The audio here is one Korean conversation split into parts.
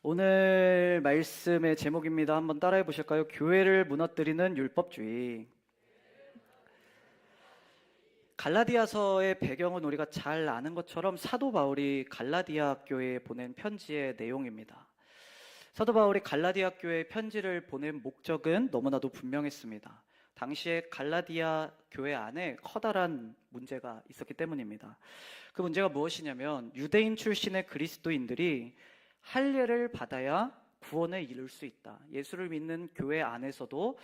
오늘 말씀의 제목입니다. 한번 따라해 보실까요? 교회를 무너뜨리는 율법주의. 갈라디아서의 배경은 우리가 잘 아는 것처럼 사도 바울이 갈라디아 교회에 보낸 편지의 내용입니다. 사도 바울이 갈라디아 교회에 편지를 보낸 목적은 너무나도 분명했습니다. 당시에 갈라디아 교회 안에 커다란 문제가 있었기 때문입니다. 그 문제가 무엇이냐면 유대인 출신의 그리스도인들이 할례를 받아야 구원에 이를 수 있다. 예수를 믿는 교회 안에서도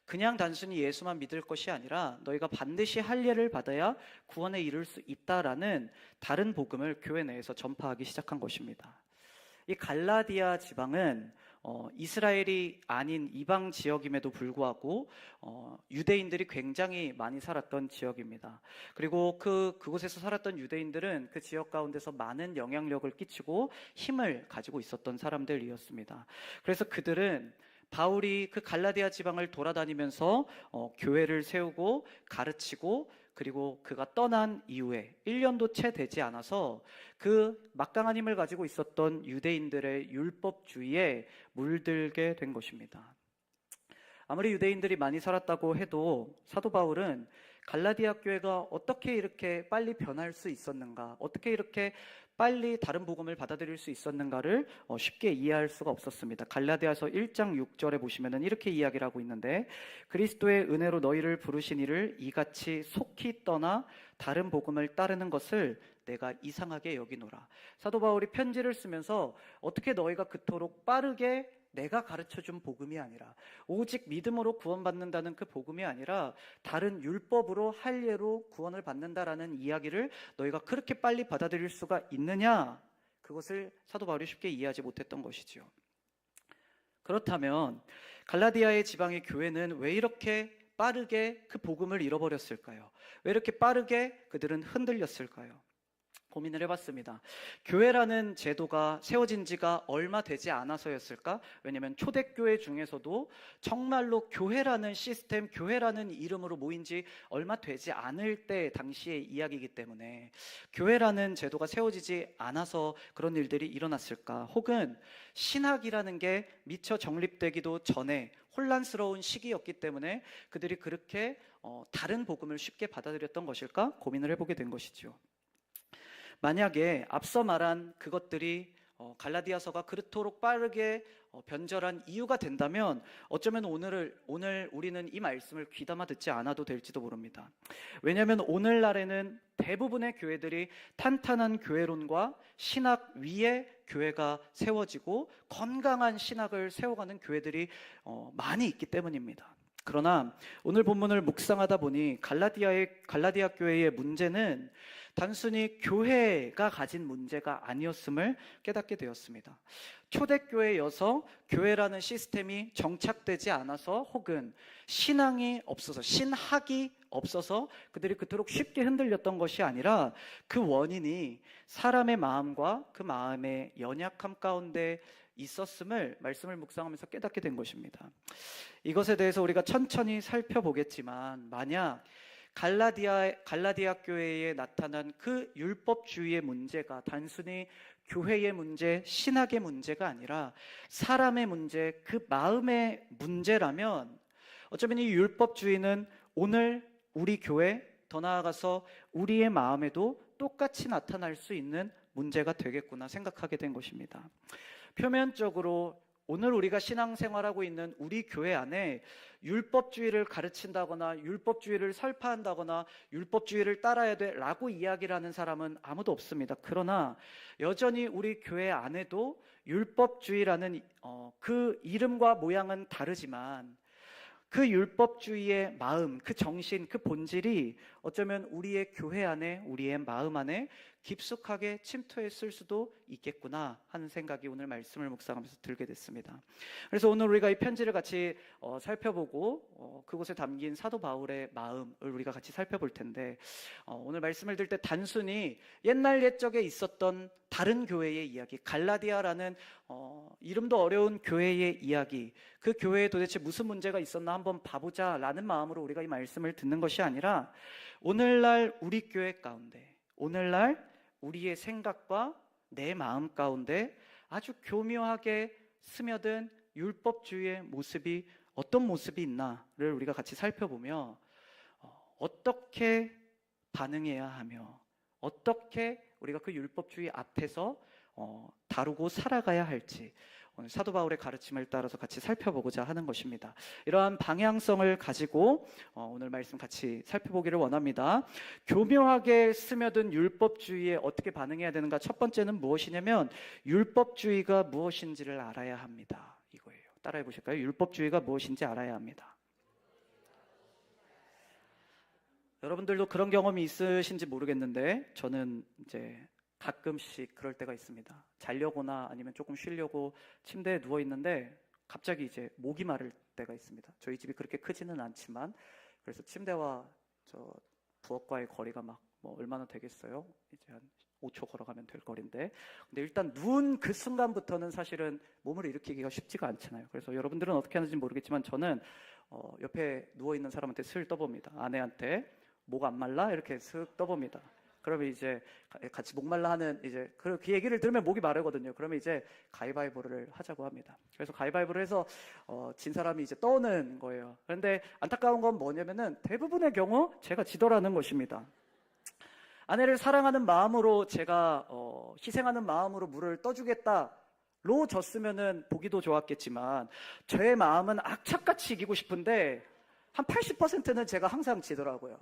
그냥 단순히 예수만 믿을 것이 아니라 너희가 반드시 할례를 받아야 구원에 이를 수 있다라는 다른 복음을 교회 내에서 전파하기 시작한 것입니다. 이 갈라디아 지방은 이스라엘이 아닌 이방 지역임에도 불구하고 유대인들이 굉장히 많이 살았던 지역입니다. 그리고 그곳에서 살았던 유대인들은 그 지역 가운데서 많은 영향력을 끼치고 힘을 가지고 있었던 사람들이었습니다. 그래서 그들은 바울이 그 갈라디아 지방을 돌아다니면서 교회를 세우고 가르치고 그리고 그가 떠난 이후에 1년도 채 되지 않아서 그 막강한 힘을 가지고 있었던 유대인들의 율법주의에 물들게 된 것입니다. 아무리 유대인들이 많이 살았다고 해도 사도 바울은 갈라디아 교회가 어떻게 이렇게 빨리 변할 수 있었는가, 어떻게 이렇게 빨리 다른 복음을 받아들일 수 있었는가를 쉽게 이해할 수가 없었습니다. 갈라디아서 1장 6절에 보시면은 이렇게 이야기를 하고 있는데, 그리스도의 은혜로 너희를 부르신 이를 이같이 속히 떠나 다른 복음을 따르는 것을 내가 이상하게 여기노라. 사도 바울이 편지를 쓰면서 어떻게 너희가 그토록 빠르게 내가 가르쳐준 복음이 아니라 오직 믿음으로 구원받는다는 그 복음이 아니라 다른 율법으로 할례로 구원을 받는다라는 이야기를 너희가 그렇게 빨리 받아들일 수가 있느냐, 그것을 사도 바울이 쉽게 이해하지 못했던 것이지요. 그렇다면 갈라디아의 지방의 교회는 왜 이렇게 빠르게 그 복음을 잃어버렸을까요? 왜 이렇게 빠르게 그들은 흔들렸을까요? 고민을 해봤습니다. 교회라는 제도가 세워진 지가 얼마 되지 않아서였을까? 왜냐하면 초대교회 중에서도 정말로 교회라는 시스템, 교회라는 이름으로 모인 지 얼마 되지 않을 때 당시의 이야기이기 때문에 교회라는 제도가 세워지지 않아서 그런 일들이 일어났을까? 혹은 신학이라는 게 미처 정립되기도 전에 혼란스러운 시기였기 때문에 그들이 그렇게 다른 복음을 쉽게 받아들였던 것일까? 고민을 해보게 된 것이죠. 만약에 앞서 말한 그것들이 갈라디아서가 그렇도록 빠르게 변절한 이유가 된다면 어쩌면 오늘 우리는 이 말씀을 귀담아 듣지 않아도 될지도 모릅니다. 왜냐하면 오늘날에는 대부분의 교회들이 탄탄한 교회론과 신학 위에 교회가 세워지고 건강한 신학을 세워가는 교회들이 많이 있기 때문입니다. 그러나 오늘 본문을 묵상하다 보니 갈라디아 교회의 문제는 단순히 교회가 가진 문제가 아니었음을 깨닫게 되었습니다. 초대교회여서 교회라는 시스템이 정착되지 않아서 혹은 신앙이 없어서, 신학이 없어서 그들이 그토록 쉽게 흔들렸던 것이 아니라 그 원인이 사람의 마음과 그 마음의 연약함 가운데 있었음을 말씀을 묵상하면서 깨닫게 된 것입니다. 이것에 대해서 우리가 천천히 살펴보겠지만, 만약 갈라디아 교회에 나타난 그 율법주의의 문제가 단순히 교회의 문제, 신학의 문제가 아니라 사람의 문제, 그 마음의 문제라면 어쩌면 이 율법주의는 오늘 우리 교회, 더 나아가서 우리의 마음에도 똑같이 나타날 수 있는 문제가 되겠구나 생각하게 된 것입니다. 표면적으로 오늘 우리가 신앙생활하고 있는 우리 교회 안에 율법주의를 가르친다거나 율법주의를 설파한다거나 율법주의를 따라야 돼라고 이야기를 하는 사람은 아무도 없습니다. 그러나 여전히 우리 교회 안에도 율법주의라는 그 이름과 모양은 다르지만 그 율법주의의 마음, 그 정신, 그 본질이 어쩌면 우리의 교회 안에, 우리의 마음 안에 깊숙하게 침투했을 수도 있겠구나 하는 생각이 오늘 말씀을 묵상하면서 들게 됐습니다. 그래서 오늘 우리가 이 편지를 같이 살펴보고 그곳에 담긴 사도 바울의 마음을 우리가 같이 살펴볼 텐데, 오늘 말씀을 들 때 단순히 옛날 옛적에 있었던 다른 교회의 이야기, 갈라디아라는 이름도 어려운 교회의 이야기, 그 교회에 도대체 무슨 문제가 있었나 한번 봐보자 라는 마음으로 우리가 이 말씀을 듣는 것이 아니라 오늘날 우리 교회 가운데, 오늘날 우리의 생각과 내 마음 가운데 아주 교묘하게 스며든 율법주의의 모습이 어떤 모습이 있나를 우리가 같이 살펴보며 어떻게 반응해야 하며 어떻게 우리가 그 율법주의 앞에서 다루고 살아가야 할지 오늘 사도 바울의 가르침을 따라서 같이 살펴보고자 하는 것입니다. 이러한 방향성을 가지고 오늘 말씀 같이 살펴보기를 원합니다. 교묘하게 스며든 율법주의에 어떻게 반응해야 되는가? 첫 번째는 무엇이냐면 율법주의가 무엇인지를 알아야 합니다. 이거예요. 따라해 보실까요? 율법주의가 무엇인지 알아야 합니다. 여러분들도 그런 경험이 있으신지 모르겠는데 저는 이제 가끔씩 그럴 때가 있습니다. 자려거나 아니면 조금 쉬려고 침대에 누워 있는데 갑자기 이제 목이 마를 때가 있습니다. 저희 집이 그렇게 크지는 않지만 그래서 침대와 저 부엌과의 거리가 막 뭐 얼마나 되겠어요? 이제 한 5초 걸어가면 될 거리인데 근데 일단 누운 그 순간부터는 사실은 몸을 일으키기가 쉽지가 않잖아요. 그래서 여러분들은 어떻게 하는지 모르겠지만 저는 옆에 누워 있는 사람한테 슬 떠봅니다. 아내한테 목 안 말라? 이렇게 슥 떠봅니다. 그러면 이제 같이 목말라 하는 이제 그 얘기를 들으면 목이 마르거든요. 그러면 이제 가위바위보를 하자고 합니다. 그래서 가위바위보를 해서 진 사람이 이제 떠는 거예요. 그런데 안타까운 건 뭐냐면은 대부분의 경우 제가 지더라는 것입니다. 아내를 사랑하는 마음으로 제가 희생하는 마음으로 물을 떠주겠다로 졌으면은 보기도 좋았겠지만 제 마음은 악착같이 이기고 싶은데 한 80%는 제가 항상 지더라고요.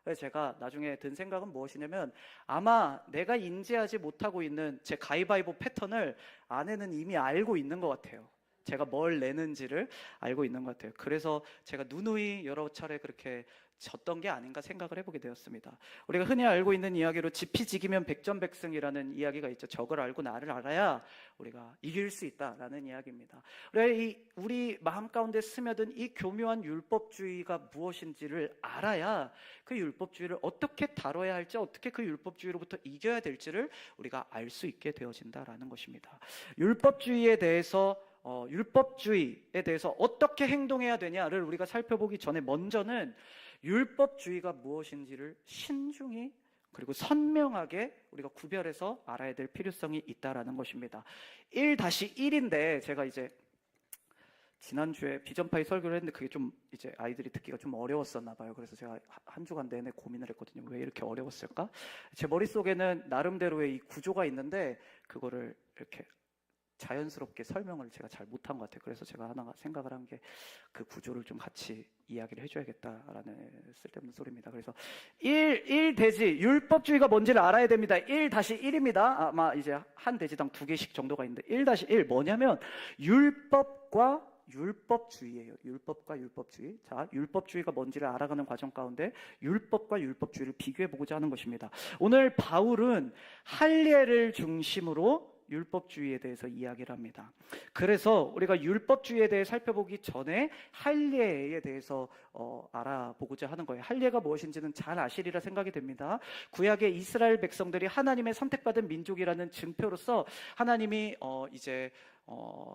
그래서 제가 나중에 든 생각은 무엇이냐면 아마 내가 인지하지 못하고 있는 제 가위바위보 패턴을 아내는 이미 알고 있는 것 같아요. 제가 뭘 내는지를 알고 있는 것 같아요. 그래서 제가 누누이 여러 차례 그렇게 졌던 게 아닌가 생각을 해보게 되었습니다. 우리가 흔히 알고 있는 이야기로 지피지기면 백전백승이라는 이야기가 있죠. 적을 알고 나를 알아야 우리가 이길 수 있다라는 이야기입니다. 우리 마음 가운데 스며든 이 교묘한 율법주의가 무엇인지를 알아야 그 율법주의를 어떻게 다뤄야 할지 어떻게 그 율법주의로부터 이겨야 될지를 우리가 알 수 있게 되어진다라는 것입니다. 율법주의에 대해서 어떻게 행동해야 되냐를 우리가 살펴보기 전에 먼저는 율법주의가 무엇인지를 신중히 그리고 선명하게 우리가 구별해서 알아야 될 필요성이 있다라는 것입니다. 1-1인데 제가 이제 지난주에 비전파이 설교를 했는데 그게 좀 이제 아이들이 듣기가 좀 어려웠었나 봐요. 그래서 제가 한 주간 내내 고민을 했거든요. 왜 이렇게 어려웠을까? 제 머릿속에는 나름대로의 이 구조가 있는데 그거를 이렇게 자연스럽게 설명을 제가 잘 못한 것 같아요. 그래서 제가 하나 생각을 한 게 그 구조를 좀 같이 이야기를 해줘야겠다라는 쓸데없는 소리입니다. 그래서 1 대지 율법주의가 뭔지를 알아야 됩니다. 1-1입니다. 아마 이제 한 대지당 2개씩 정도가 있는데 1-1 뭐냐면 율법과 율법주의예요. 율법과 율법주의. 자, 율법주의가 뭔지를 알아가는 과정 가운데 율법과 율법주의를 비교해보고자 하는 것입니다. 오늘 바울은 할례를 중심으로 율법주의에 대해서 이야기를 합니다. 그래서 우리가 율법주의에 대해 살펴보기 전에 할례에 대해서 알아보고자 하는 거예요. 할례가 무엇인지는 잘 아시리라 생각이 됩니다. 구약의 이스라엘 백성들이 하나님의 선택받은 민족이라는 증표로서 하나님이 이제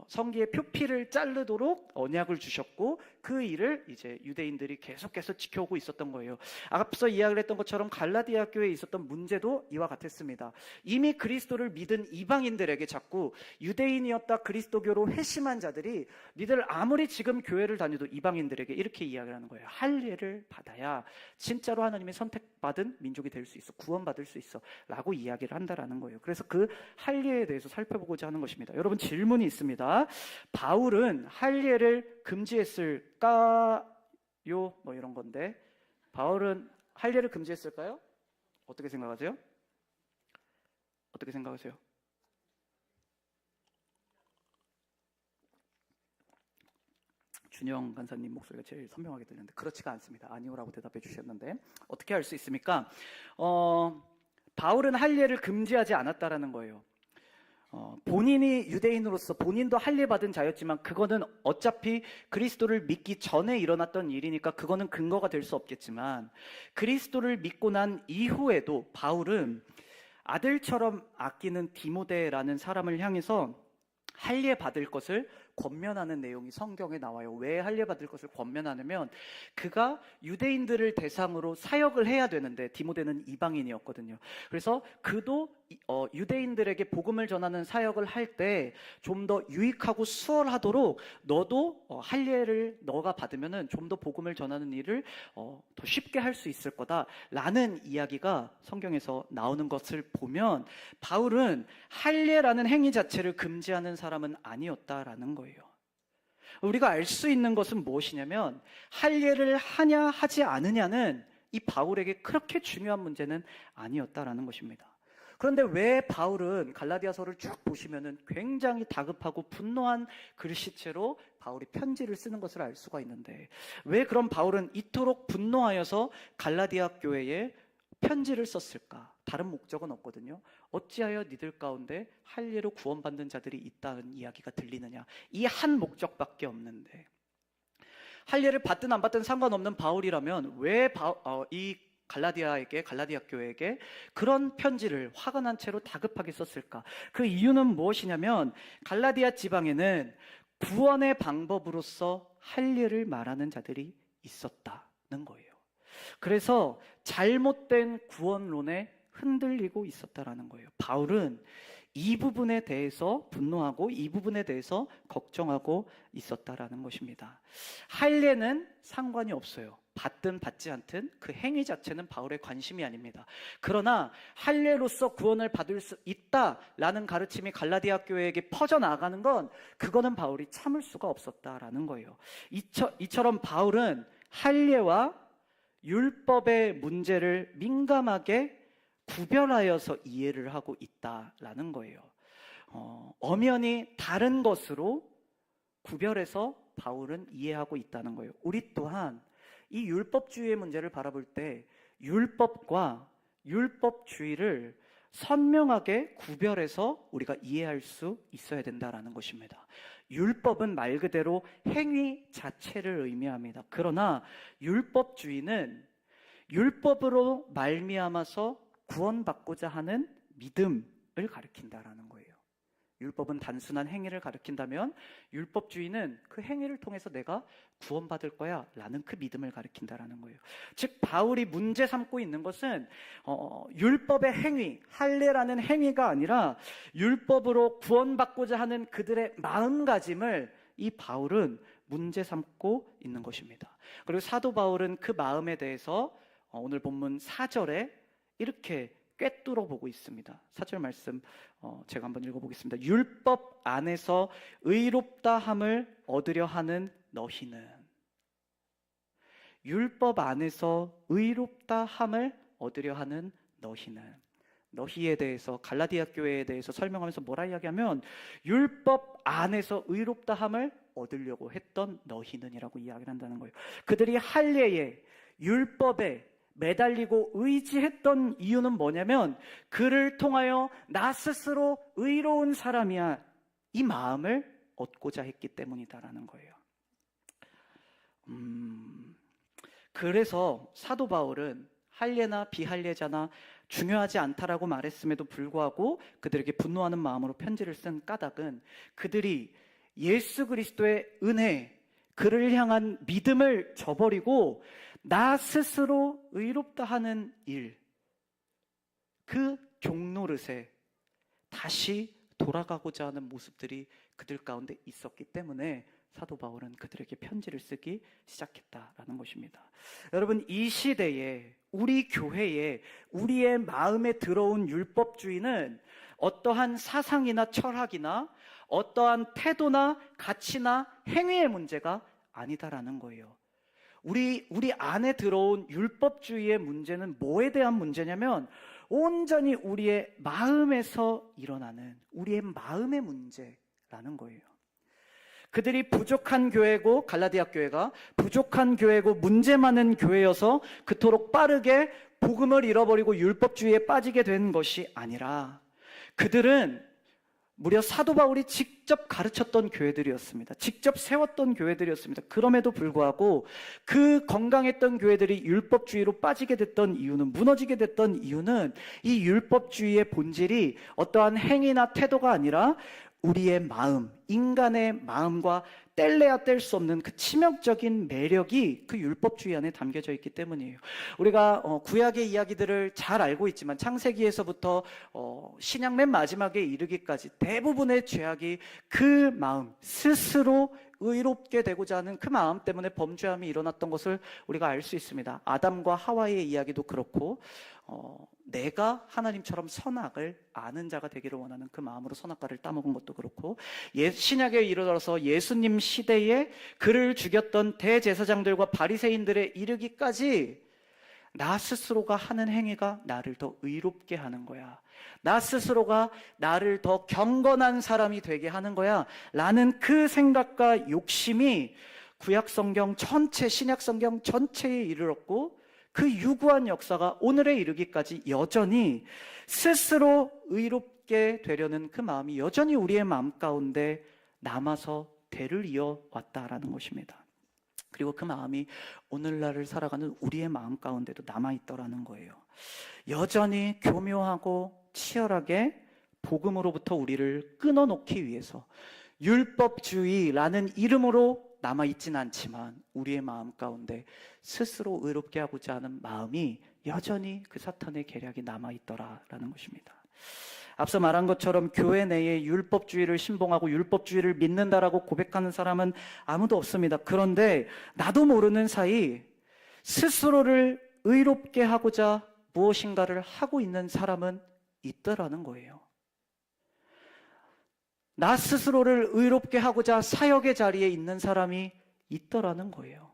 성기의 표피를 자르도록 언약을 주셨고 그 일을 이제 유대인들이 계속해서 지켜오고 있었던 거예요. 앞서 이야기를 했던 것처럼 갈라디아 교회에 있었던 문제도 이와 같았습니다. 이미 그리스도를 믿은 이방인들에게 자꾸 유대인이었다 그리스도교로 회심한 자들이 니들 아무리 지금 교회를 다녀도 이방인들에게 이렇게 이야기를 하는 거예요. 할례를 받아야 진짜로 하나님의 선택받은 민족이 될 수 있어, 구원받을 수 있어 라고 이야기를 한다라는 거예요. 그래서 그 할례에 대해서 살펴보고자 하는 것입니다. 여러분 질문이 있습니다. 바울은 할례를 금지했을까요? 뭐 이런 건데 바울은 할례를 금지했을까요? 어떻게 생각하세요? 어떻게 생각하세요? 준영 간사님 목소리가 제일 선명하게 들리는데 그렇지가 않습니다. 아니오라고 대답해 주셨는데 어떻게 할 수 있습니까? 바울은 할례를 금지하지 않았다라는 거예요. 본인이 유대인으로서 본인도 할례 받은 자였지만 그거는 어차피 그리스도를 믿기 전에 일어났던 일이니까 그거는 근거가 될 수 없겠지만 그리스도를 믿고 난 이후에도 바울은 아들처럼 아끼는 디모데라는 사람을 향해서 할례 받을 것을 권면하는 내용이 성경에 나와요. 왜 할례 받을 것을 권면하냐면 그가 유대인들을 대상으로 사역을 해야 되는데 디모데는 이방인이었거든요. 그래서 그도 유대인들에게 복음을 전하는 사역을 할 때 좀 더 유익하고 수월하도록 너도 할례를 너가 받으면은 좀 더 복음을 전하는 일을 더 쉽게 할 수 있을 거다라는 이야기가 성경에서 나오는 것을 보면 바울은 할례라는 행위 자체를 금지하는 사람은 아니었다라는 거예요. 우리가 알 수 있는 것은 무엇이냐면 할례를 하냐 하지 않느냐는 이 바울에게 그렇게 중요한 문제는 아니었다라는 것입니다. 그런데 왜 바울은 갈라디아서를 쭉 보시면은 굉장히 다급하고 분노한 글씨체로 바울이 편지를 쓰는 것을 알 수가 있는데 왜 그럼 바울은 이토록 분노하여서 갈라디아 교회에 편지를 썼을까? 다른 목적은 없거든요. 어찌하여 니들 가운데 할례로 구원받는 자들이 있다는 이야기가 들리느냐? 이 한 목적밖에 없는데 할례를 받든 안 받든 상관없는 바울이라면 왜 이 갈라디아 교회에게 그런 편지를 화가 난 채로 다급하게 썼을까? 그 이유는 무엇이냐면 갈라디아 지방에는 구원의 방법으로서 할례를 말하는 자들이 있었다는 거예요. 그래서 잘못된 구원론에 흔들리고 있었다라는 거예요. 바울은 이 부분에 대해서 분노하고 이 부분에 대해서 걱정하고 있었다라는 것입니다. 할례는 상관이 없어요. 받든 받지 않든 그 행위 자체는 바울의 관심이 아닙니다. 그러나 할례로서 구원을 받을 수 있다라는 가르침이 갈라디아 교회에게 퍼져나가는 건 그거는 바울이 참을 수가 없었다라는 거예요. 이처럼 바울은 할례와 율법의 문제를 민감하게 구별하여서 이해를 하고 있다라는 거예요. 엄연히 다른 것으로 구별해서 바울은 이해하고 있다는 거예요. 우리 또한 이 율법주의의 문제를 바라볼 때 율법과 율법주의를 선명하게 구별해서 우리가 이해할 수 있어야 된다라는 것입니다. 율법은 말 그대로 행위 자체를 의미합니다. 그러나 율법주의는 율법으로 말미암아서 구원받고자 하는 믿음을 가리킨다라는 거예요. 율법은 단순한 행위를 가리킨다면 율법주의는 그 행위를 통해서 내가 구원받을 거야 라는 그 믿음을 가리킨다라는 거예요. 즉 바울이 문제 삼고 있는 것은 율법의 행위, 할례라는 행위가 아니라 율법으로 구원받고자 하는 그들의 마음가짐을 이 바울은 문제 삼고 있는 것입니다. 그리고 사도 바울은 그 마음에 대해서 오늘 본문 4절에 이렇게 꿰뚫어 보고 있습니다. 4절 말씀 제가 한번 읽어보겠습니다. 율법 안에서 의롭다함을 얻으려 하는 너희는, 율법 안에서 의롭다함을 얻으려 하는 너희는, 너희에 대해서 갈라디아 교회에 대해서 설명하면서 뭐라 이야기하면 율법 안에서 의롭다함을 얻으려고 했던 너희는이라고 이야기를 한다는 거예요. 그들이 할례에 율법에 매달리고 의지했던 이유는 뭐냐면 그를 통하여 나 스스로 의로운 사람이야 이 마음을 얻고자 했기 때문이다라는 거예요. 그래서 사도 바울은 할례나 비할례자나 중요하지 않다라고 말했음에도 불구하고 그들에게 분노하는 마음으로 편지를 쓴 까닭은 그들이 예수 그리스도의 은혜, 그를 향한 믿음을 저버리고 나 스스로 의롭다 하는 일, 그 종노릇에 다시 돌아가고자 하는 모습들이 그들 가운데 있었기 때문에 사도 바울은 그들에게 편지를 쓰기 시작했다라는 것입니다. 여러분, 이 시대에 우리 교회에 우리의 마음에 들어온 율법주의는 어떠한 사상이나 철학이나 어떠한 태도나 가치나 행위의 문제가 아니다라는 거예요. 우리 안에 들어온 율법주의의 문제는 뭐에 대한 문제냐면 온전히 우리의 마음에서 일어나는 우리의 마음의 문제라는 거예요. 그들이 부족한 교회고, 갈라디아 교회가 부족한 교회고 문제 많은 교회여서 그토록 빠르게 복음을 잃어버리고 율법주의에 빠지게 된 것이 아니라 그들은 무려 사도 바울이 직접 가르쳤던 교회들이었습니다. 직접 세웠던 교회들이었습니다. 그럼에도 불구하고 그 건강했던 교회들이 율법주의로 빠지게 됐던 이유는, 무너지게 됐던 이유는 이 율법주의의 본질이 어떠한 행위나 태도가 아니라 우리의 마음, 인간의 마음과 뗄래야 뗄 수 없는 그 치명적인 매력이 그 율법주의 안에 담겨져 있기 때문이에요. 우리가 구약의 이야기들을 잘 알고 있지만 창세기에서부터 신약 맨 마지막에 이르기까지 대부분의 죄악이 그 마음, 스스로 의롭게 되고자 하는 그 마음 때문에 범죄함이 일어났던 것을 우리가 알 수 있습니다. 아담과 하와이의 이야기도 그렇고 내가 하나님처럼 선악을 아는 자가 되기를 원하는 그 마음으로 선악과를 따먹은 것도 그렇고, 신약에 이르러서 예수님 시대에 그를 죽였던 대제사장들과 바리새인들에 이르기까지 나 스스로가 하는 행위가 나를 더 의롭게 하는 거야, 나 스스로가 나를 더 경건한 사람이 되게 하는 거야 라는 그 생각과 욕심이 구약성경 전체, 신약성경 전체에 이르렀고, 그 유구한 역사가 오늘에 이르기까지 여전히 스스로 의롭게 되려는 그 마음이 여전히 우리의 마음 가운데 남아서 대를 이어왔다라는 것입니다. 그리고 그 마음이 오늘날을 살아가는 우리의 마음 가운데도 남아있더라는 거예요. 여전히 교묘하고 치열하게 복음으로부터 우리를 끊어놓기 위해서 율법주의라는 이름으로 남아있진 않지만 우리의 마음 가운데 스스로 의롭게 하고자 하는 마음이 여전히 그 사탄의 계략이 남아있더라라는 것입니다. 앞서 말한 것처럼 교회 내에 율법주의를 신봉하고 율법주의를 믿는다라고 고백하는 사람은 아무도 없습니다. 그런데 나도 모르는 사이 스스로를 의롭게 하고자 무엇인가를 하고 있는 사람은 있더라는 거예요. 나 스스로를 의롭게 하고자 사역의 자리에 있는 사람이 있더라는 거예요.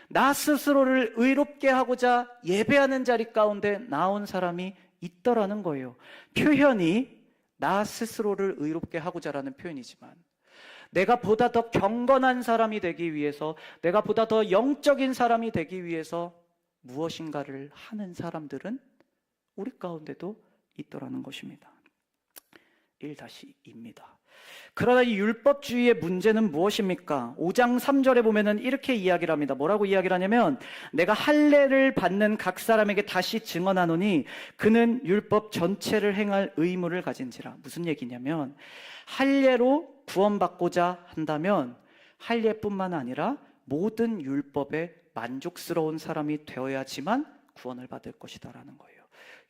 나 스스로를 의롭게 하고자 예배하는 자리 가운데 나온 사람이 있더라는 거예요. 표현이 나 스스로를 의롭게 하고자라는 표현이지만 내가 보다 더 경건한 사람이 되기 위해서, 내가 보다 더 영적인 사람이 되기 위해서 무엇인가를 하는 사람들은 우리 가운데도 있더라는 것입니다. 1-2입니다. 그러나 이 율법주의의 문제는 무엇입니까? 5장 3절에 보면은 이렇게 이야기를 합니다. 뭐라고 이야기를 하냐면, 내가 할례를 받는 각 사람에게 다시 증언하노니 그는 율법 전체를 행할 의무를 가진지라. 무슨 얘기냐면, 할례로 구원받고자 한다면 할례뿐만 아니라 모든 율법에 만족스러운 사람이 되어야지만 구원을 받을 것이다라는 거예요.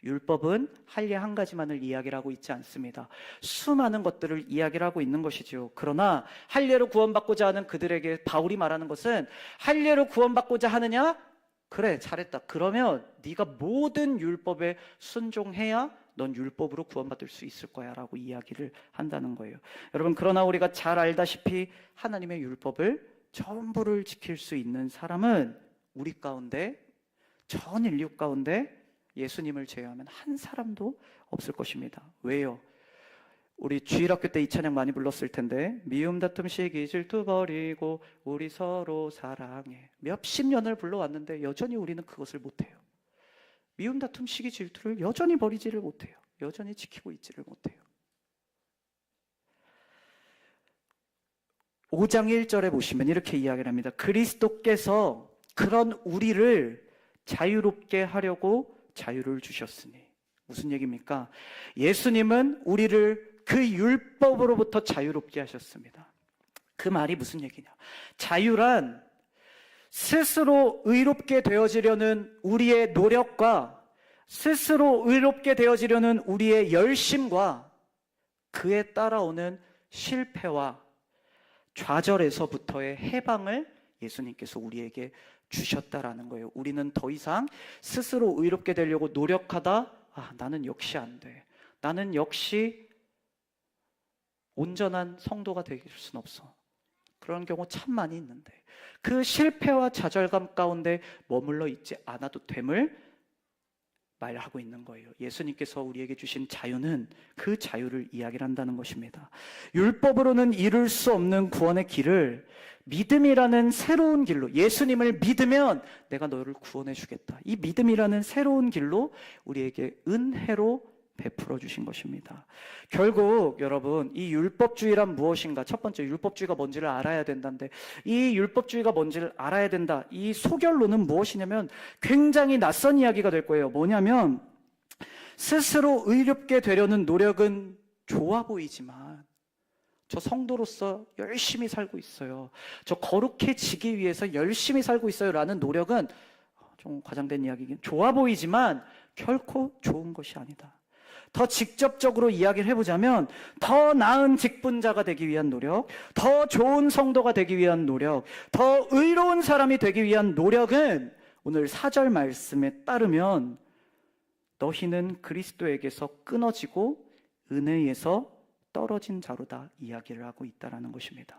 율법은 할례 한 가지만을 이야기를 하고 있지 않습니다. 수많은 것들을 이야기를 하고 있는 것이죠. 그러나 할례로 구원받고자 하는 그들에게 바울이 말하는 것은, 할례로 구원받고자 하느냐? 그래, 잘했다. 그러면 네가 모든 율법에 순종해야 넌 율법으로 구원받을 수 있을 거야 라고 이야기를 한다는 거예요. 여러분, 그러나 우리가 잘 알다시피 하나님의 율법을 전부를 지킬 수 있는 사람은 우리 가운데, 전 인류 가운데 예수님을 제외하면 한 사람도 없을 것입니다. 왜요? 우리 주일학교 때 이 찬양 많이 불렀을 텐데, 미움 다툼 시기 질투 버리고 우리 서로 사랑해. 몇십 년을 불러왔는데 여전히 우리는 그것을 못해요. 미움 다툼 시기 질투를 여전히 버리지를 못해요. 여전히 지키고 있지를 못해요. 5장 1절에 보시면 이렇게 이야기를 합니다. 그리스도께서 그런 우리를 자유롭게 하려고 자유를 주셨으니. 무슨 얘기입니까? 예수님은 우리를 그 율법으로부터 자유롭게 하셨습니다. 그 말이 무슨 얘기냐? 자유란 스스로 의롭게 되어지려는 우리의 노력과 스스로 의롭게 되어지려는 우리의 열심과 그에 따라오는 실패와 좌절에서부터의 해방을 예수님께서 우리에게 주셨다라는 거예요. 우리는 더 이상 스스로 의롭게 되려고 노력하다, 나는 역시 안 돼, 나는 역시 온전한 성도가 될 수는 없어, 그런 경우 참 많이 있는데, 그 실패와 좌절감 가운데 머물러 있지 않아도 됨을 말하고 있는 거예요. 예수님께서 우리에게 주신 자유는 그 자유를 이야기를 한다는 것입니다. 율법으로는 이룰 수 없는 구원의 길을 믿음이라는 새로운 길로, 예수님을 믿으면 내가 너를 구원해 주겠다, 이 믿음이라는 새로운 길로 우리에게 은혜로 베풀어 주신 것입니다. 결국 여러분, 이 율법주의란 무엇인가? 첫 번째, 율법주의가 뭔지를 알아야 된다는데, 이 율법주의가 뭔지를 알아야 된다, 이 소결론은 무엇이냐면 굉장히 낯선 이야기가 될 거예요. 뭐냐면, 스스로 의롭게 되려는 노력은 좋아 보이지만 저 성도로서 열심히 살고 있어요. 저 거룩해지기 위해서 열심히 살고 있어요. 라는 노력은 좀 과장된 이야기긴 좋아 보이지만 결코 좋은 것이 아니다. 더 직접적으로 이야기를 해보자면 더 나은 직분자가 되기 위한 노력, 더 좋은 성도가 되기 위한 노력, 더 의로운 사람이 되기 위한 노력은 오늘 4절 말씀에 따르면 너희는 그리스도에게서 끊어지고 은혜에서 떨어진 자로다 이야기를 하고 있다는 것입니다.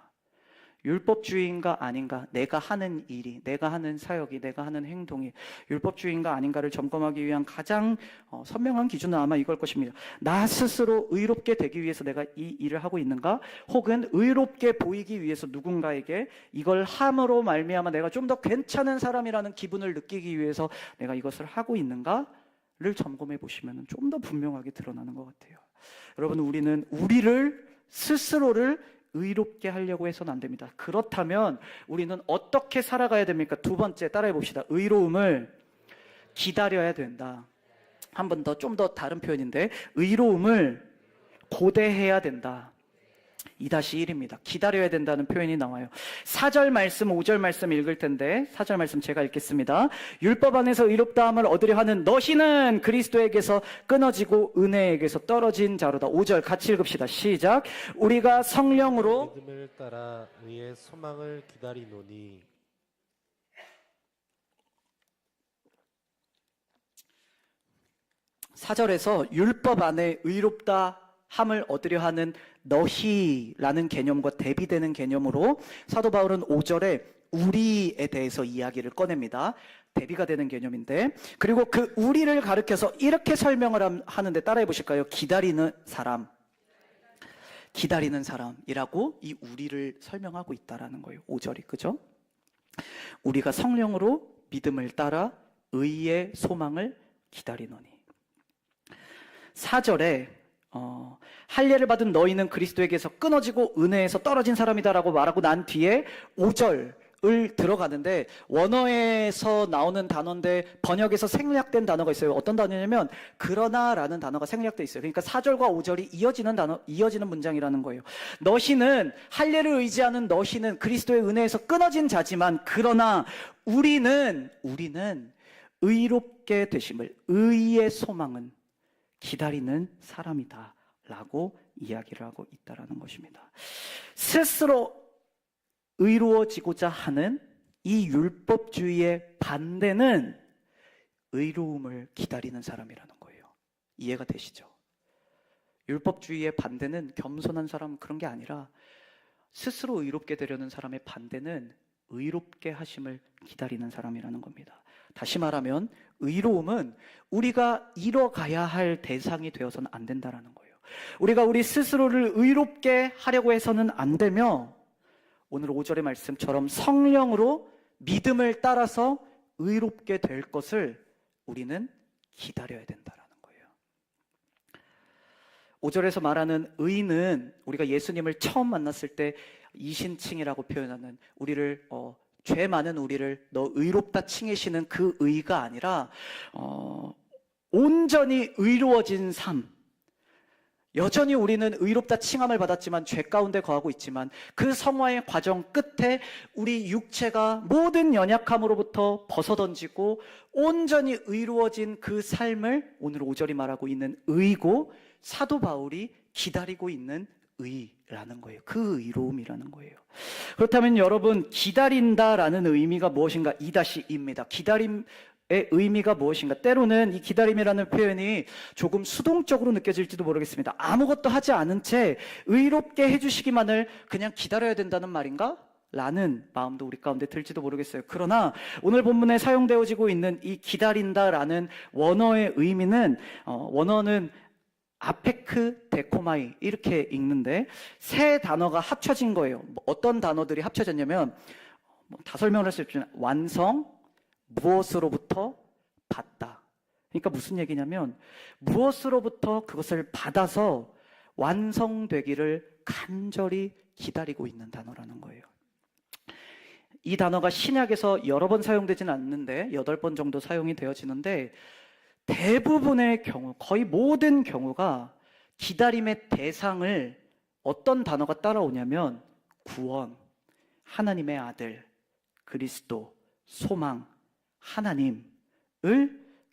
율법주의인가 아닌가, 내가 하는 일이, 내가 하는 사역이, 내가 하는 행동이 율법주의인가 아닌가를 점검하기 위한 가장 선명한 기준은 아마 이걸 것입니다. 나 스스로 의롭게 되기 위해서 내가 이 일을 하고 있는가, 혹은 의롭게 보이기 위해서 누군가에게 이걸 함으로 말미암아 내가 좀 더 괜찮은 사람이라는 기분을 느끼기 위해서 내가 이것을 하고 있는가를 점검해 보시면 좀 더 분명하게 드러나는 것 같아요. 여러분, 우리는 우리를 스스로를 의롭게 하려고 해서는 안 됩니다. 그렇다면 우리는 어떻게 살아가야 됩니까? 두 번째 따라해 봅시다. 의로움을 기다려야 된다. 한 번 더, 좀 더 다른 표현인데, 의로움을 고대해야 된다. 2-1입니다. 기다려야 된다는 표현이 나와요. 4절 말씀, 5절 말씀 읽을 텐데 4절 말씀 제가 읽겠습니다. 율법 안에서 의롭다함을 얻으려 하는 너희는 그리스도에게서 끊어지고 은혜에게서 떨어진 자로다. 5절 같이 읽읍시다. 시작. 우리가 성령으로 믿음을 따라 의의 소망을 기다리노니. 4절에서 율법 안에 의롭다 함을 얻으려 하는 너희라는 개념과 대비되는 개념으로 사도 바울은 5절에 우리에 대해서 이야기를 꺼냅니다. 대비가 되는 개념인데, 그리고 그 우리를 가리켜서 이렇게 설명을 하는데 따라해 보실까요? 기다리는 사람이라고 이 우리를 설명하고 있다라는 거예요. 5절이, 그죠? 우리가 성령으로 믿음을 따라 의의 소망을 기다리노니. 4절에 할례를 받은 너희는 그리스도에게서 끊어지고 은혜에서 떨어진 사람이다라고 말하고 난 뒤에 5절을 들어가는데, 원어에서 나오는 단어인데 번역에서 생략된 단어가 있어요. 어떤 단어냐면 그러나라는 단어가 생략돼 있어요. 그러니까 4절과 5절이 이어지는 문장이라는 거예요. 너희는, 할례를 의지하는 너희는 그리스도의 은혜에서 끊어진 자지만 그러나 우리는 의롭게 되심을, 의의 소망은 기다리는 사람이다 라고 이야기를 하고 있다는 것입니다. 스스로 의로워지고자 하는 이 율법주의의 반대는 의로움을 기다리는 사람이라는 거예요. 이해가 되시죠? 율법주의의 반대는 겸손한 사람, 그런 게 아니라 스스로 의롭게 되려는 사람의 반대는 의롭게 하심을 기다리는 사람이라는 겁니다. 다시 말하면 의로움은 우리가 이뤄가야 할 대상이 되어서는 안 된다라는 거예요. 우리가 우리 스스로를 의롭게 하려고 해서는 안 되며, 오늘 5절의 말씀처럼 성령으로 믿음을 따라서 의롭게 될 것을 우리는 기다려야 된다라는 거예요. 5절에서 말하는 의는 우리가 예수님을 처음 만났을 때 이신칭이라고 표현하는, 우리를 죄 많은 우리를 너 의롭다 칭해시는 그 의가 아니라 온전히 의로워진 삶. 여전히 우리는 의롭다 칭함을 받았지만 죄 가운데 거하고 있지만 그 성화의 과정 끝에 우리 육체가 모든 연약함으로부터 벗어던지고 온전히 의로워진 그 삶을 오늘 5절이 말하고 있는 의고, 사도 바울이 기다리고 있는 의라는 거예요. 그 의로움이라는 거예요. 그렇다면 여러분, 기다린다라는 의미가 무엇인가? 2-2입니다. 기다림의 의미가 무엇인가? 때로는 이 기다림이라는 표현이 조금 수동적으로 느껴질지도 모르겠습니다. 아무것도 하지 않은 채 의롭게 해주시기만을 그냥 기다려야 된다는 말인가? 라는 마음도 우리 가운데 들지도 모르겠어요. 그러나 오늘 본문에 사용되어지고 있는 이 기다린다라는 원어의 의미는, 원어는 아페크 데코마이 이렇게 읽는데 세 단어가 합쳐진 거예요. 어떤 단어들이 합쳐졌냐면, 다 설명을 할 수 없지만 완성, 무엇으로부터 받다. 그러니까 무슨 얘기냐면 무엇으로부터 그것을 받아서 완성되기를 간절히 기다리고 있는 단어라는 거예요. 이 단어가 신약에서 여러 번 사용되지는 않는데 8번 정도 사용이 되어지는데, 대부분의 경우, 거의 모든 경우가 기다림의 대상을 어떤 단어가 따라오냐면 구원, 하나님의 아들, 그리스도, 소망, 하나님을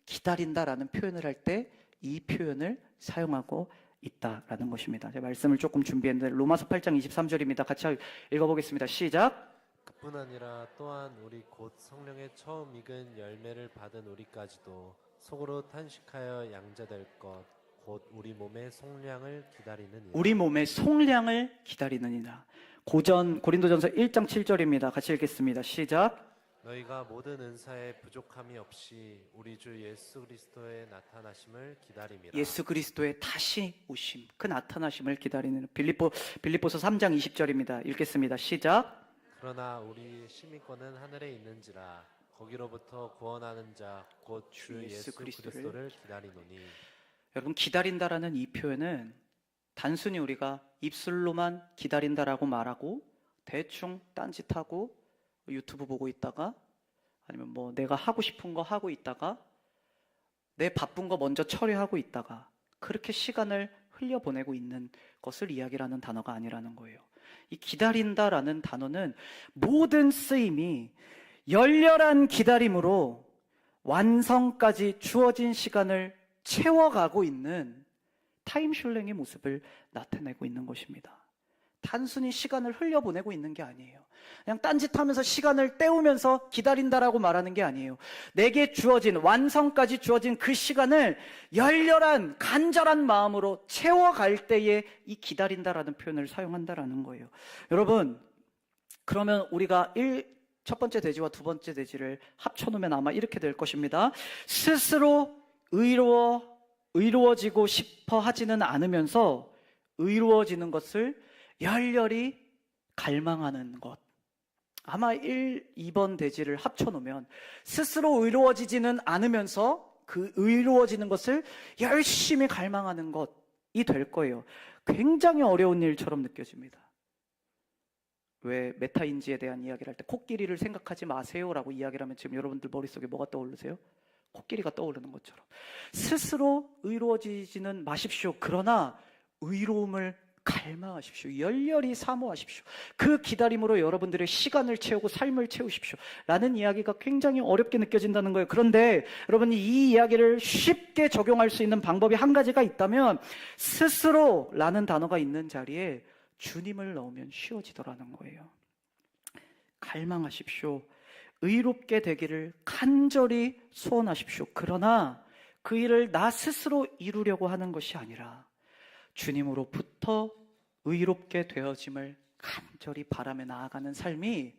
기다린다라는 표현을 할 때 이 표현을 사용하고 있다라는 것입니다. 제가 말씀을 조금 준비했는데 로마서 8장 23절입니다. 같이 읽어보겠습니다. 시작. 그뿐 아니라 또한 우리 곧 성령의 처음 익은 열매를 받은 우리까지도 속으로 탄식하여 양자될 것 곧 우리 몸의 속량을 기다리느니라. 우리 몸의 속량을 기다리느니라. 고린도전서 1장 7절입니다. 같이 읽겠습니다. 시작. 너희가 모든 은사에 부족함이 없이 우리 주 예수 그리스도의 나타나심을 기다림이라. 예수 그리스도의 다시 오심, 그 나타나심을 기다리는 빌립보서 3장 20절입니다. 읽겠습니다. 시작. 그러나 우리 시민권은 하늘에 있는지라 거기로부터 구원하는 자 곧 주 예수 그리스도를 기다리노니. 여러분, 기다린다라는 이 표현은 단순히 우리가 입술로만 기다린다라고 말하고 대충 딴짓하고 유튜브 보고 있다가 아니면 뭐 내가 하고 싶은 거 하고 있다가 내 바쁜 거 먼저 처리하고 있다가 그렇게 시간을 흘려보내고 있는 것을 이야기하는 단어가 아니라는 거예요. 이 기다린다라는 단어는 모든 쓰임이 열렬한 기다림으로 완성까지 주어진 시간을 채워가고 있는 타임슐랭의 모습을 나타내고 있는 것입니다. 단순히 시간을 흘려보내고 있는 게 아니에요. 그냥 딴짓하면서 시간을 때우면서 기다린다라고 말하는 게 아니에요. 내게 주어진, 완성까지 주어진 그 시간을 열렬한 간절한 마음으로 채워갈 때에 이 기다린다라는 표현을 사용한다라는 거예요. 여러분, 그러면 우리가 첫 번째 대지와 두 번째 대지를 합쳐놓으면 아마 이렇게 될 것입니다. 스스로 의로워지고 싶어 하지는 않으면서 의로워지는 것을 열렬히 갈망하는 것. 아마 1, 2번 대지를 합쳐놓으면 스스로 의로워지지는 않으면서 그 의로워지는 것을 열심히 갈망하는 것이 될 거예요. 굉장히 어려운 일처럼 느껴집니다. 왜 메타인지에 대한 이야기를 할 때 코끼리를 생각하지 마세요라고 이야기를 하면 지금 여러분들 머릿속에 뭐가 떠오르세요? 코끼리가 떠오르는 것처럼 스스로 의로워지지는 마십시오. 그러나 의로움을 갈망하십시오. 열렬히 사모하십시오. 그 기다림으로 여러분들의 시간을 채우고 삶을 채우십시오. 라는 이야기가 굉장히 어렵게 느껴진다는 거예요. 그런데 여러분이 이 이야기를 쉽게 적용할 수 있는 방법이 한 가지가 있다면 스스로라는 단어가 있는 자리에 주님을 넣으면 쉬워지더라는 거예요. 갈망하십시오. 의롭게 되기를 간절히 소원하십시오. 그러나 그 일을 나 스스로 이루려고 하는 것이 아니라 주님으로부터 의롭게 되어짐을 간절히 바라며 나아가는 삶이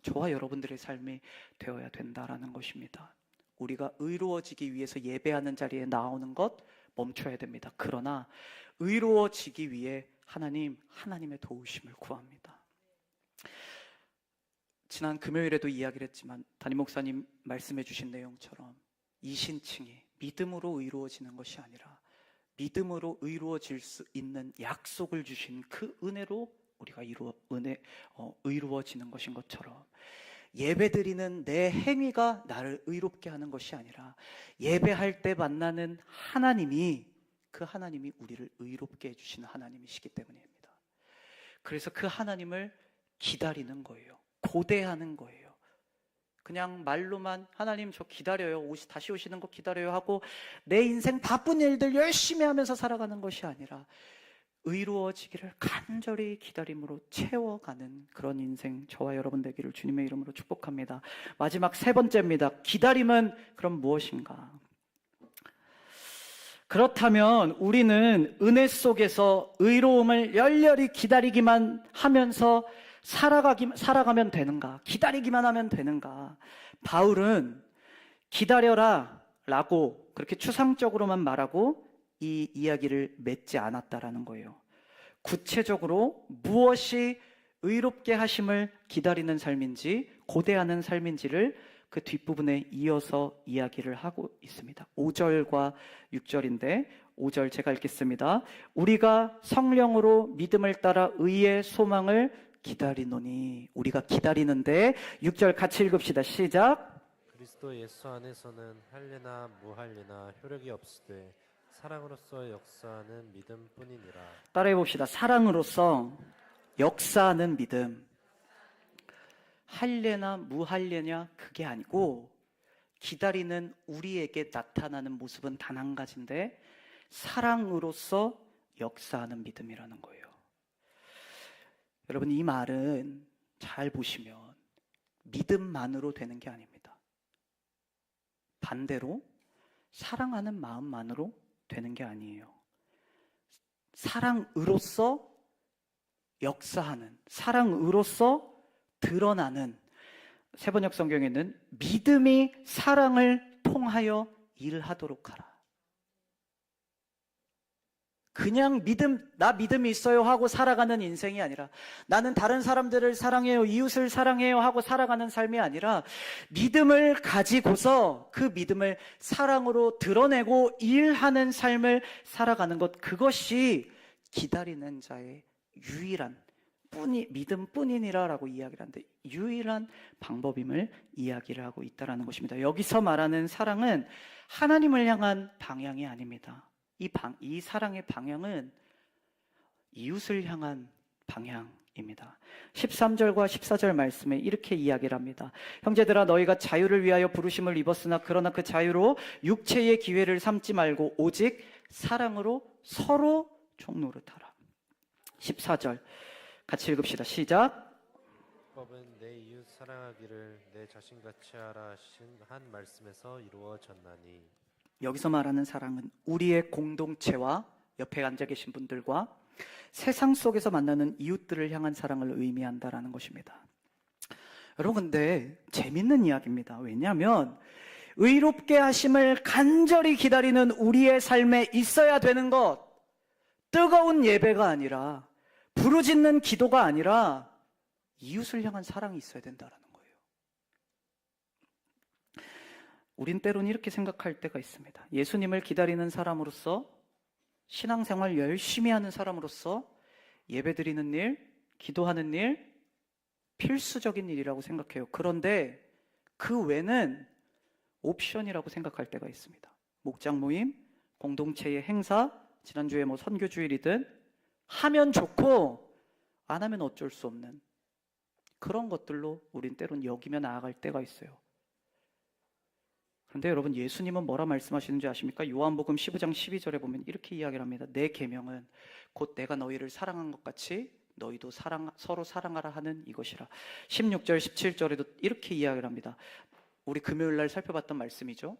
저와 여러분들의 삶이 되어야 된다라는 것입니다. 우리가 의로워지기 위해서 예배하는 자리에 나오는 것 멈춰야 됩니다. 그러나 의로워지기 위해 하나님의 도우심을 구합니다. 지난 금요일에도 이야기를 했지만 담임 목사님 말씀해 주신 내용처럼 이 신칭이 믿음으로 의로워지는 것이 아니라 믿음으로 의로워질 수 있는 약속을 주신 그 은혜로 우리가 의로워지는 것인 것처럼 예배드리는 내 행위가 나를 의롭게 하는 것이 아니라 예배할 때 만나는 그 하나님이 우리를 의롭게 해주시는 하나님이시기 때문입니다. 그래서 그 하나님을 기다리는 거예요. 고대하는 거예요. 그냥 말로만 하나님 저 기다려요, 다시 오시는 거 기다려요 하고 내 인생 바쁜 일들 열심히 하면서 살아가는 것이 아니라 의로워지기를 간절히 기다림으로 채워가는 그런 인생 저와 여러분 되기를 주님의 이름으로 축복합니다. 마지막 세 번째입니다. 기다림은 그럼 무엇인가? 그렇다면 우리는 은혜 속에서 의로움을 열렬히 기다리기만 하면서 살아가면 되는가? 기다리기만 하면 되는가? 바울은 기다려라 라고 그렇게 추상적으로만 말하고 이 이야기를 맺지 않았다라는 거예요. 구체적으로 무엇이 의롭게 하심을 기다리는 삶인지 고대하는 삶인지를 그 뒷부분에 이어서 이야기를 하고 있습니다. 5절과 6절인데 5절 제가 읽겠습니다. 우리가 성령으로 믿음을 따라 의의 소망을 기다리노니. 우리가 기다리는데 6절 같이 읽읍시다. 시작. 그리스도 예수 안에서는 할례나 무할례나 효력이 없으되 사랑으로서 역사하는 믿음뿐이니라. 따라해 봅시다. 사랑으로서 역사하는 믿음. 할례나 무할례냐 그게 아니고 기다리는 우리에게 나타나는 모습은 단 한 가지인데 사랑으로서 역사하는 믿음이라는 거예요. 여러분, 이 말은 잘 보시면 믿음만으로 되는 게 아닙니다. 반대로 사랑하는 마음만으로 되는 게 아니에요. 사랑으로서 역사하는, 사랑으로서 드러나는, 세번역 성경에는 믿음이 사랑을 통하여 일하도록 하라. 그냥 나 믿음이 있어요 하고 살아가는 인생이 아니라, 나는 다른 사람들을 사랑해요, 이웃을 사랑해요 하고 살아가는 삶이 아니라, 믿음을 가지고서 그 믿음을 사랑으로 드러내고 일하는 삶을 살아가는 것, 그것이 기다리는 자의 유일한 믿음뿐이니라라고 이야기를 하는데, 유일한 방법임을 이야기를 하고 있다라는 것입니다. 여기서 말하는 사랑은 하나님을 향한 방향이 아닙니다. 이 사랑의 방향은 이웃을 향한 방향입니다. 13절과 14절 말씀에 이렇게 이야기를 합니다. 형제들아, 너희가 자유를 위하여 부르심을 입었으나 그러나 그 자유로 육체의 기회를 삼지 말고 오직 사랑으로 서로 종노릇하라. 14절 같이 읽읍시다. 시작. 법은 내 이웃 사랑하기를 내 자신같이 하라 하신 한 말씀에서 이루어졌나니. 여기서 말하는 사랑은 우리의 공동체와 옆에 앉아 계신 분들과 세상 속에서 만나는 이웃들을 향한 사랑을 의미한다라는 것입니다. 여러분, 근데 재밌는 이야기입니다. 왜냐하면 의롭게 하심을 간절히 기다리는 우리의 삶에 있어야 되는 것, 뜨거운 예배가 아니라, 부르짖는 기도가 아니라 이웃을 향한 사랑이 있어야 된다라는 거예요. 우린 때로는 이렇게 생각할 때가 있습니다. 예수님을 기다리는 사람으로서, 신앙생활 열심히 하는 사람으로서 예배드리는 일, 기도하는 일, 필수적인 일이라고 생각해요. 그런데 그 외는 옵션이라고 생각할 때가 있습니다. 목장 모임, 공동체의 행사, 지난주에 선교주일이든 하면 좋고 안 하면 어쩔 수 없는 그런 것들로 우린 때로는 여기며 나아갈 때가 있어요. 그런데 여러분, 예수님은 뭐라 말씀하시는지 아십니까? 요한복음 15장 12절에 보면 이렇게 이야기를 합니다. 내 계명은 곧 내가 너희를 사랑한 것 같이 너희도 서로 사랑하라 하는 이것이라. 16절 17절에도 이렇게 이야기를 합니다. 우리 금요일 날 살펴봤던 말씀이죠.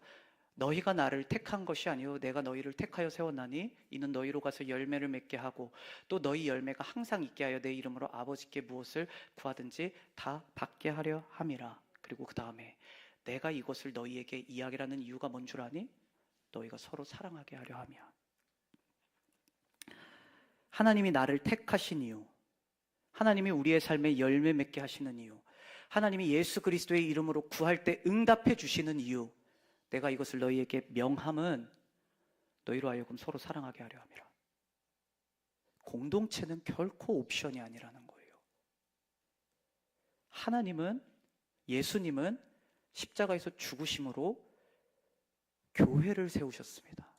너희가 나를 택한 것이 아니요 내가 너희를 택하여 세웠나니 이는 너희로 가서 열매를 맺게 하고 또 너희 열매가 항상 있게 하여 내 이름으로 아버지께 무엇을 구하든지 다 받게 하려 함이라. 그리고 그 다음에 내가 이것을 너희에게 이야기를 하는 이유가 뭔 줄 아니? 너희가 서로 사랑하게 하려 함이야. 하나님이 나를 택하신 이유, 하나님이 우리의 삶에 열매 맺게 하시는 이유, 하나님이 예수 그리스도의 이름으로 구할 때 응답해 주시는 이유, 내가 이것을 너희에게 명함은 너희로 하여금 서로 사랑하게 하려 함이라. 공동체는 결코 옵션이 아니라는 거예요. 하나님은, 예수님은 십자가에서 죽으심으로 교회를 세우셨습니다.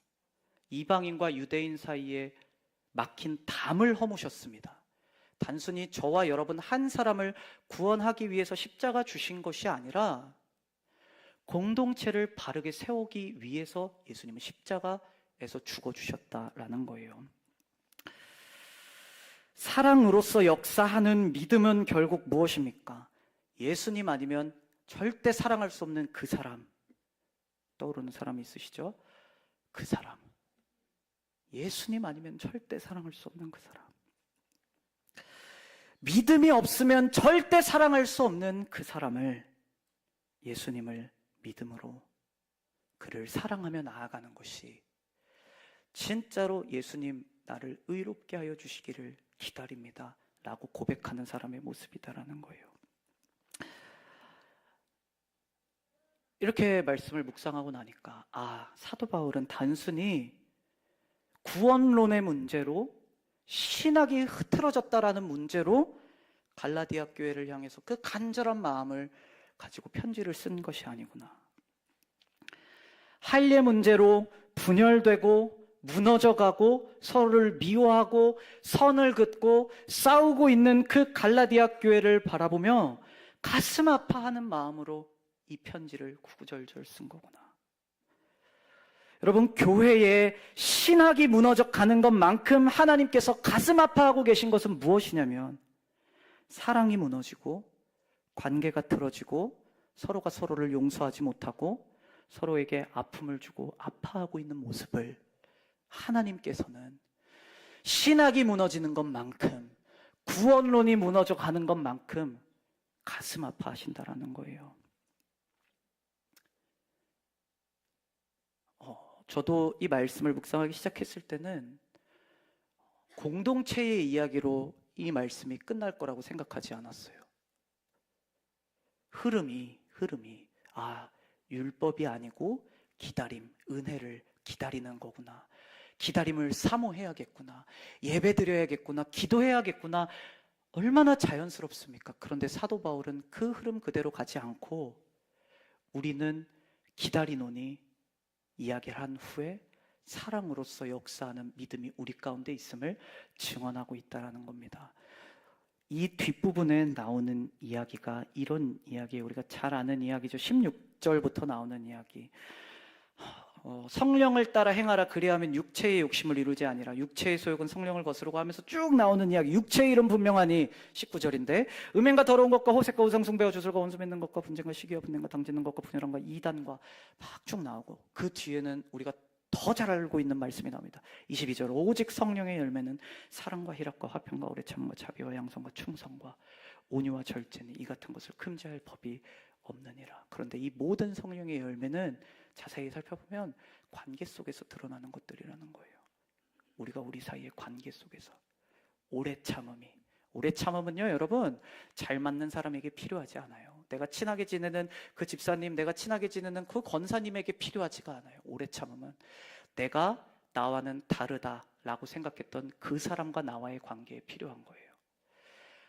이방인과 유대인 사이에 막힌 담을 허무셨습니다. 단순히 저와 여러분 한 사람을 구원하기 위해서 십자가 주신 것이 아니라 공동체를 바르게 세우기 위해서 예수님은 십자가에서 죽어주셨다라는 거예요. 사랑으로서 역사하는 믿음은 결국 무엇입니까? 예수님 아니면 절대 사랑할 수 없는 그 사람. 떠오르는 사람이 있으시죠? 그 사람. 예수님 아니면 절대 사랑할 수 없는 그 사람. 믿음이 없으면 절대 사랑할 수 없는 그 사람을, 예수님을 믿음으로 그를 사랑하며 나아가는 것이 진짜로 예수님 나를 의롭게 하여 주시기를 기다립니다 라고 고백하는 사람의 모습이다라는 거예요. 이렇게 말씀을 묵상하고 나니까 사도 바울은 단순히 구원론의 문제로, 신학이 흐트러졌다라는 문제로 갈라디아 교회를 향해서 그 간절한 마음을 가지고 편지를 쓴 것이 아니구나. 할례 문제로 분열되고 무너져가고 서로를 미워하고 선을 긋고 싸우고 있는 그 갈라디아 교회를 바라보며 가슴 아파하는 마음으로 이 편지를 구구절절 쓴 거구나. 여러분, 교회에 신학이 무너져 가는 것만큼 하나님께서 가슴 아파하고 계신 것은 무엇이냐면 사랑이 무너지고 관계가 틀어지고 서로가 서로를 용서하지 못하고 서로에게 아픔을 주고 아파하고 있는 모습을 하나님께서는 신학이 무너지는 것만큼 구원론이 무너져 가는 것만큼 가슴 아파하신다라는 거예요. 저도 이 말씀을 묵상하기 시작했을 때는 공동체의 이야기로 이 말씀이 끝날 거라고 생각하지 않았어요. 흐름이 율법이 아니고 기다림, 은혜를 기다리는 거구나. 기다림을 사모해야겠구나. 예배드려야겠구나. 기도해야겠구나. 얼마나 자연스럽습니까? 그런데 사도 바울은 그 흐름 그대로 가지 않고 우리는 기다리노니 이야기를 한 후에 사랑으로서 역사하는 믿음이 우리 가운데 있음을 증언하고 있다는 겁니다. 이 뒷부분에 나오는 이야기가 이런 이야기예요. 우리가 잘 아는 이야기죠. 16절부터 나오는 이야기. 성령을 따라 행하라 그리하면 육체의 욕심을 이루지 아니라 육체의 소욕은 성령을 거스르고 하면서 쭉 나오는 이야기. 육체의 일은 분명하니 19절인데 음행과 더러운 것과 호색과 우상숭배와 주술과 원수 맺는 것과 분쟁과 시기와 분쟁과 당짓는 것과 분열함과 이단과 막 쭉 나오고 그 뒤에는 우리가 더 잘 알고 있는 말씀이 나옵니다. 22절 오직 성령의 열매는 사랑과 희락과 화평과 오래 참음과 자비와 양선과 충성과 온유와 절제니 이 같은 것을 금지할 법이 없느니라. 그런데 이 모든 성령의 열매는 자세히 살펴보면 관계 속에서 드러나는 것들이라는 거예요. 우리가 우리 사이의 관계 속에서 오래 참음은요 여러분 잘 맞는 사람에게 필요하지 않아요. 내가 친하게 지내는 그 집사님, 내가 친하게 지내는 그 권사님에게 필요하지가 않아요. 오래 참음은 내가 나와는 다르다라고 생각했던 그 사람과 나와의 관계에 필요한 거예요.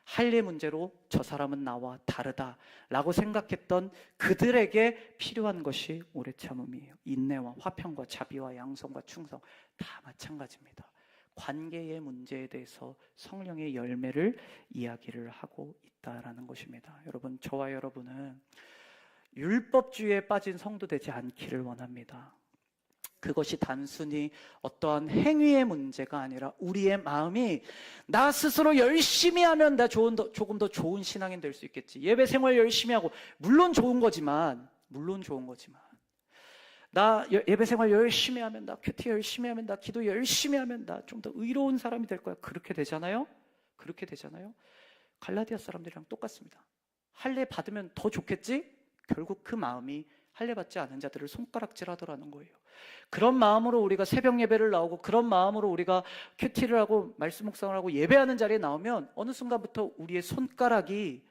할례 문제로 저 사람은 나와 다르다라고 생각했던 그들에게 필요한 것이 오래 참음이에요. 인내와 화평과 자비와 양선과 충성 다 마찬가지입니다. 관계의 문제에 대해서 성령의 열매를 이야기를 하고 있다라는 것입니다. 여러분, 저와 여러분은 율법주의에 빠진 성도 되지 않기를 원합니다. 그것이 단순히 어떠한 행위의 문제가 아니라 우리의 마음이 나 스스로 열심히 하면 나 조금 더 좋은 신앙인 될 수 있겠지. 예배 생활 열심히 하고 물론 좋은 거지만 나 예배 생활 열심히 하면 나 큐티 열심히 하면 나 기도 열심히 하면 나 좀 더 의로운 사람이 될 거야. 그렇게 되잖아요. 갈라디아 사람들이랑 똑같습니다. 할례 받으면 더 좋겠지? 결국 그 마음이 할례 받지 않은 자들을 손가락질하더라는 거예요. 그런 마음으로 우리가 새벽 예배를 나오고 그런 마음으로 우리가 큐티를 하고 말씀 묵상을 하고 예배하는 자리에 나오면 어느 순간부터 우리의 손가락이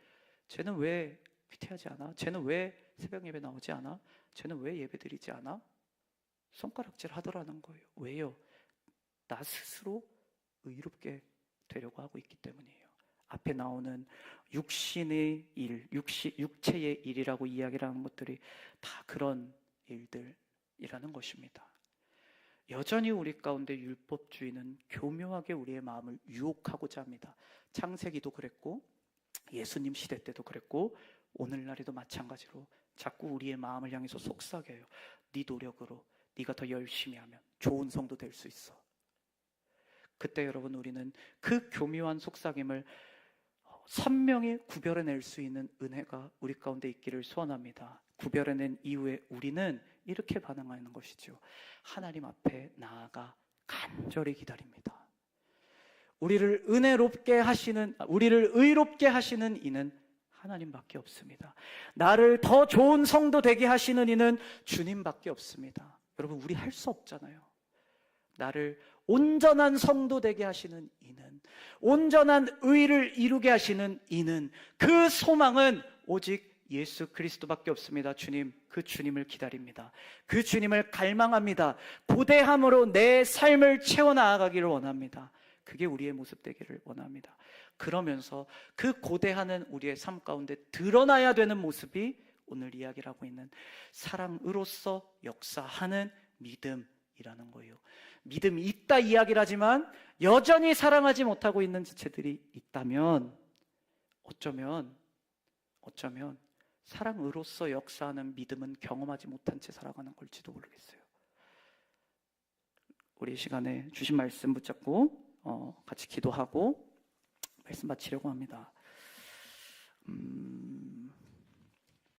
쟤는 왜 큐티하지 않아? 쟤는 왜 새벽 예배 나오지 않아? 쟤는 왜 예배 드리지 않아? 손가락질 하더라는 거예요. 왜요? 나 스스로 의롭게 되려고 하고 있기 때문이에요. 앞에 나오는 육신의 일, 육체의 일이라고 이야기를 하는 것들이 다 그런 일들이라는 것입니다. 여전히 우리 가운데 율법주의는 교묘하게 우리의 마음을 유혹하고자 합니다. 창세기도 그랬고 예수님 시대 때도 그랬고 오늘날에도 마찬가지로 자꾸 우리의 마음을 향해서 속삭여요. 네 노력으로 네가 더 열심히 하면 좋은 성도 될 수 있어. 그때 여러분 우리는 그 교묘한 속삭임을 선명히 구별해낼 수 있는 은혜가 우리 가운데 있기를 소원합니다. 구별해낸 이후에 우리는 이렇게 반응하는 것이죠. 하나님 앞에 나아가 간절히 기다립니다. 우리를 의롭게 하시는 이는 하나님밖에 없습니다. 나를 더 좋은 성도 되게 하시는 이는 주님밖에 없습니다. 여러분 우리 할 수 없잖아요. 나를 온전한 성도 되게 하시는 이는, 온전한 의를 이루게 하시는 이는, 그 소망은 오직 예수 그리스도밖에 없습니다. 주님, 그 주님을 기다립니다. 그 주님을 갈망합니다. 고대함으로 내 삶을 채워나가기를 원합니다. 그게 우리의 모습 되기를 원합니다. 그러면서 그 고대하는 우리의 삶 가운데 드러나야 되는 모습이 오늘 이야기를 하고 있는 사랑으로서 역사하는 믿음, 이라는 거예요. 믿음이 있다 이야기를 하지만 여전히 사랑하지 못하고 있는 지체들이 있다면 어쩌면 사랑으로서 역사하는 믿음은 경험하지 못한 채 살아가는 걸지도 모르겠어요. 우리 이 시간에 주신 말씀 붙잡고 같이 기도하고 말씀 마치려고 합니다.